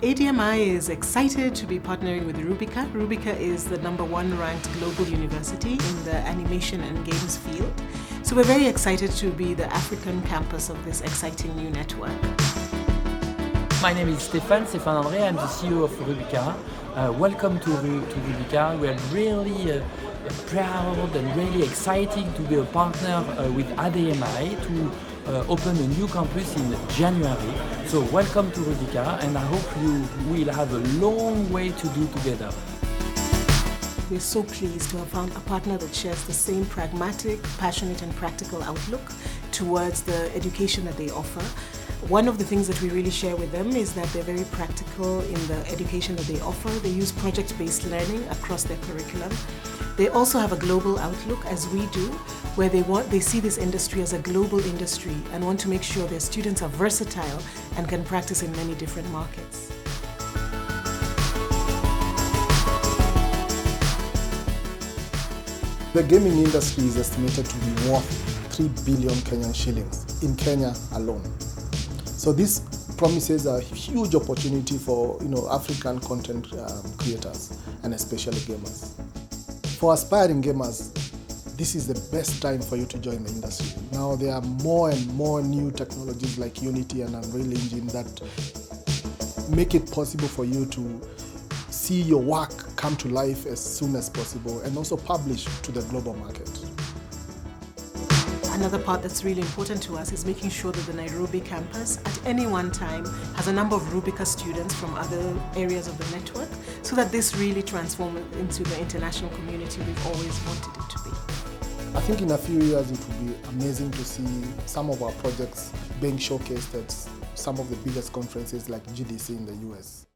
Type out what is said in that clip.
ADMI is excited to be partnering with Rubika. Rubika is the #1 ranked global university in the animation and games field. So we're very excited to be the African campus of this exciting new network. My name is Stéphane André. I'm the CEO of Rubika. Welcome to Rubika. We are really proud and really excited to be a partner with ADMI to open a new campus in January. So welcome to Rubika, and I hope you will have a long way to do together. We're so pleased to have found a partner that shares the same pragmatic, passionate and practical outlook towards the education that they offer. One of the things that we really share with them is that they're very practical in the education that they offer. They use project-based learning across their curriculum. They also have a global outlook, as we do, where they see this industry as a global industry and want to make sure their students are versatile and can practice in many different markets. The gaming industry is estimated to be worth 3 billion Kenyan shillings in Kenya alone. So this promises a huge opportunity for African content creators and especially gamers. For aspiring gamers, this is the best time for you to join the industry. Now there are more and more new technologies like Unity and Unreal Engine that make it possible for you to see your work come to life as soon as possible and also publish to the global market. Another part that's really important to us is making sure that the Nairobi campus at any one time has a number of Rubika students from other areas of the network so that this really transforms into the international community we've always wanted it to be. I think in a few years it will be amazing to see some of our projects being showcased at some of the biggest conferences like GDC in the US.